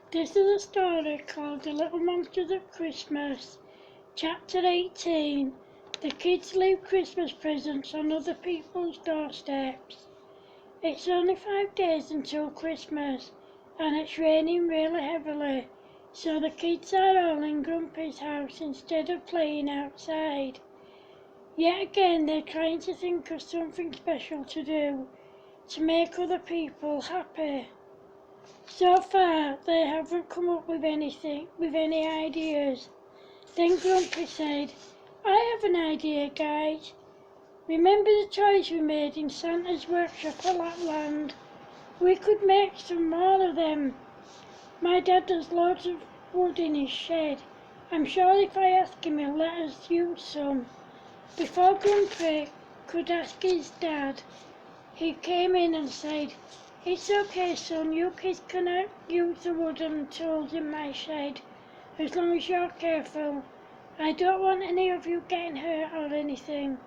This is a story called The Little Monsters of Christmas, Chapter 18. The kids leave Christmas presents on other people's doorsteps. It's only 5 days until Christmas, and it's raining really heavily, so the kids are all in Grumpy's house instead of playing outside. Yet again they're trying to think of something special to do, to make other people happy. So far, they haven't come up with any ideas. Then Grumpy said, "I have an idea, guys. Remember the toys we made in Santa's workshop at Lapland? We could make some more of them. My dad does loads of wood in his shed. I'm sure if I ask him, he'll let us use some." Before Grumpy could ask his dad, he came in and said, "It's okay, son, you kids can use the wooden tools in my shed, as long as you're careful. I don't want any of you getting hurt or anything."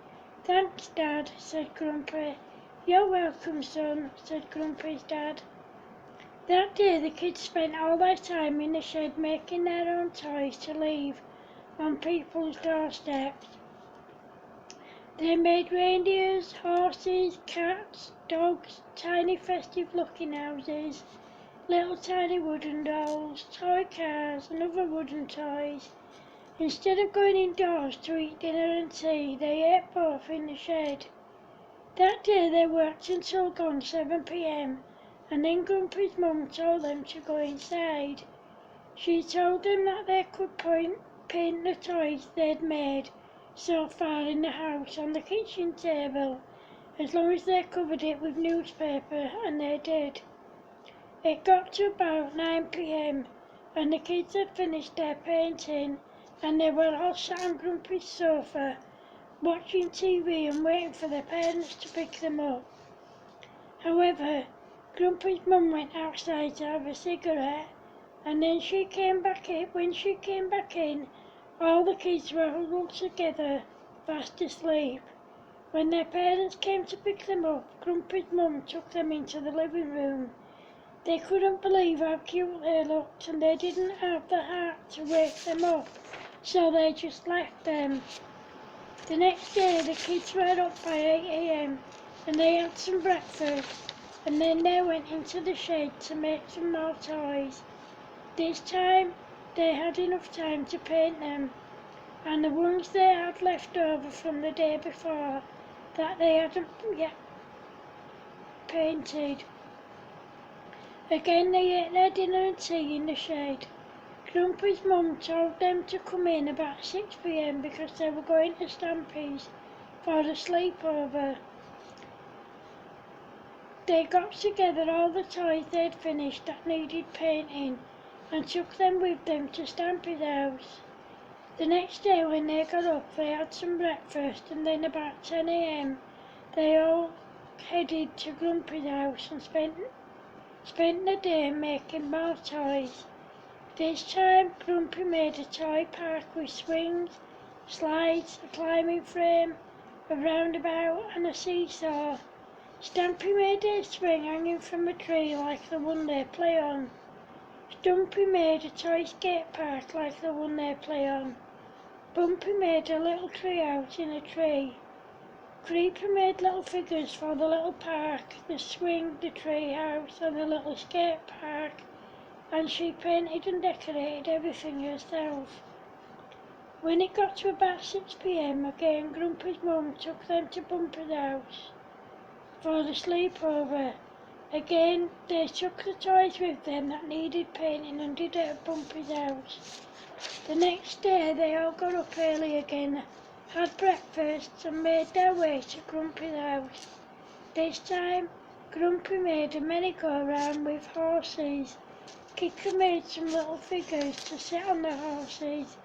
"Thanks, Dad," said Grumpy. "You're welcome, son," said Grumpy's dad. That day the kids spent all their time in the shed making their own toys to leave on people's doorsteps. They made reindeers, horses, cats, dogs, tiny festive looking houses, little tiny wooden dolls, toy cars and other wooden toys. Instead of going indoors to eat dinner and tea, they ate both in the shed. That day they worked until gone 7 p.m. and then Grumpy's mum told them to go inside. She told them that they could paint the toys they'd made so far in the house on the kitchen table, as long as they covered it with newspaper, and they did. It got to about 9 p.m. and the kids had finished their painting, and they were all sat on Grumpy's sofa, watching TV and waiting for their parents to pick them up. However, Grumpy's mum went outside to have a cigarette, and then when she came back in, all the kids were huddled together, fast asleep. When their parents came to pick them up, Grumpy's mum took them into the living room. They couldn't believe how cute they looked, and they didn't have the heart to wake them up, so they just left them. The next day the kids were up by 8 a.m. and they had some breakfast, and then they went into the shed to make some more toys. This time they had enough time to paint them, and the ones they had left over from the day before that they hadn't yet painted. Again they ate their dinner and tea in the shed. Grumpy's mum told them to come in about 6 p.m. because they were going to Stampy's for a sleepover. They got together all the toys they'd finished that needed painting and took them with them to Stampy's house. The next day when they got up, they had some breakfast, and then about 10 a.m. they all headed to Grumpy's house and spent the day making more toys. This time Grumpy made a toy park with swings, slides, a climbing frame, a roundabout and a seesaw. Stampy made a swing hanging from a tree like the one they play on. Stumpy made a toy skate park like the one they play on. Bumpy made a little tree out in a tree. Creeper made little figures for the little park, the swing, the tree house and the little skate park, and she painted and decorated everything herself. When it got to about 6 p.m. again, Grumpy's mum took them to Bumpy's house for the sleepover. Again, they took the toys with them that needed painting and did it at Bumpy's house. The next day they all got up early again, had breakfast and made their way to Grumpy's house. This time, Grumpy made a merry-go-round with horses. Kicker made some little figures to sit on the horses.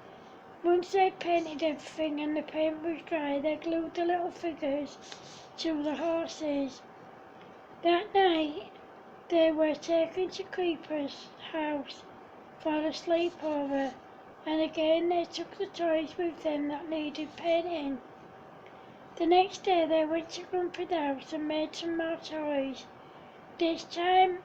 Once they'd painted everything and the paint was dry, they glued the little figures to the horses. That night, they were taken to Creeper's house for a sleepover, and again they took the toys with them that needed painting. The next day they went to Grumpy's house and made some more toys. This time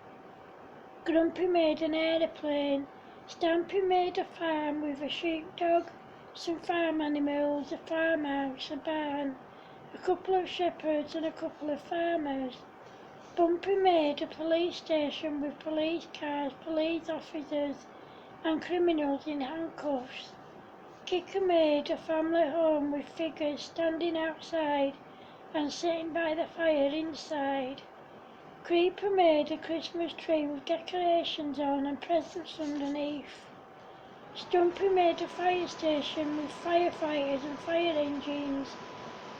Grumpy made an aeroplane. Stampy made a farm with a sheepdog, some farm animals, a farmhouse, a barn, a couple of shepherds and a couple of farmers. Bumpy made a police station with police cars, police officers and criminals in handcuffs. Kicker made a family home with figures standing outside and sitting by the fire inside. Creeper made a Christmas tree with decorations on and presents underneath. Stumpy made a fire station with firefighters and fire engines.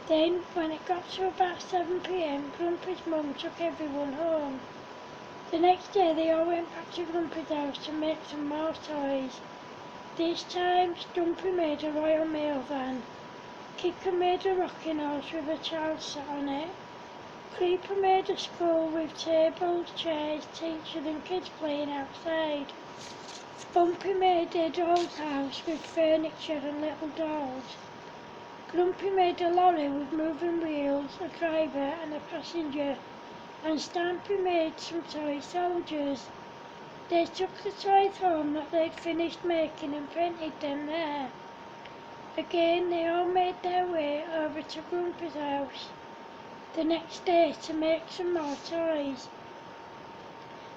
Then, when it got to about 7 p.m, Grumpy's mum took everyone home. The next day they all went back to Grumpy's house to make some more toys. This time, Stumpy made a Royal Mail van. Kicker made a rocking horse with a child sat on it. Creeper made a school with tables, chairs, teachers and kids playing outside. Bumpy made a doll's house with furniture and little dolls. Grumpy made a lorry with moving wheels, a driver and a passenger, and Stampy made some toy soldiers. They took the toys home that they'd finished making and painted them there. Again they all made their way over to Grumpy's house the next day to make some more toys.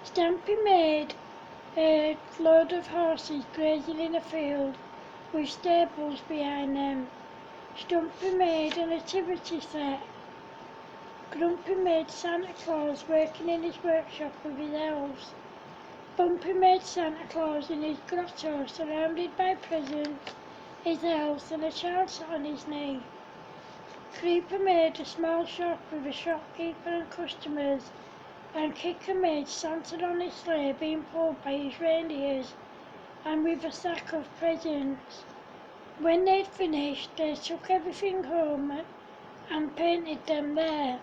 Stampy made a load of horses grazing in a field with stables behind them. Stumpy made a nativity set. Grumpy made Santa Claus working in his workshop with his elves. Bumpy made Santa Claus in his grotto surrounded by presents, his elves and a child sat on his knee. Creeper made a small shop with a shopkeeper and customers, and Kicker made Santa on his sleigh being pulled by his reindeers, and with a sack of presents. When they'd finished, they took everything home and painted them there.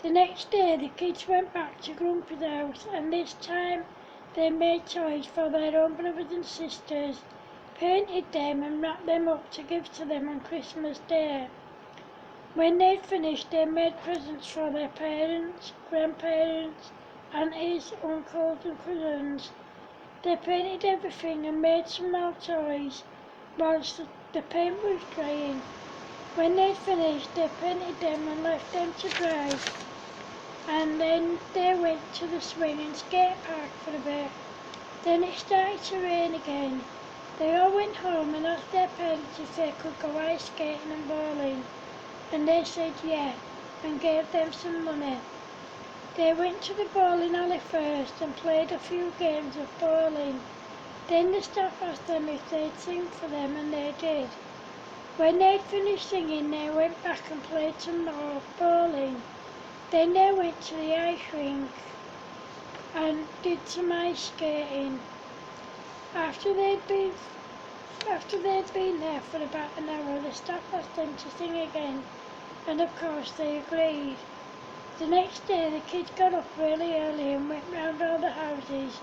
The next day the kids went back to Grumpy's house, and this time they made toys for their own brothers and sisters, painted them and wrapped them up to give to them on Christmas Day. When they'd finished, they made presents for their parents, grandparents, aunties, uncles and cousins. They painted everything and made some more toys whilst the paint was drying. When they'd finished, they painted them and left them to dry, and then they went to the swing and skate park for a bit. Then it started to rain again. They all went home and asked their parents if they could go ice skating and bowling, and they said yeah, and gave them some money. They went to the bowling alley first and played a few games of bowling. Then the staff asked them if they'd sing for them, and they did. When they'd finished singing, they went back and played some more bowling. Then they went to the ice rink and did some ice skating. After they'd been there for about an hour, the staff asked them to sing again, and of course they agreed. The next day the kids got up really early and went round all the houses,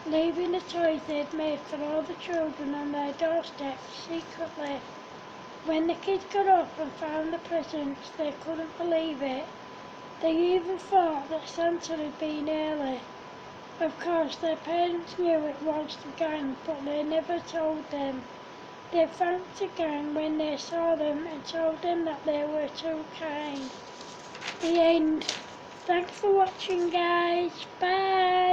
leaving the toys they'd made for all the children on their doorsteps secretly. When the kids got up and found the presents, they couldn't believe it. They even thought that Santa had been early. Of course, their parents knew it was the gang, but they never told them. They thanked the gang when they saw them and told them that they were too kind. The end. Thanks for watching, guys. Bye.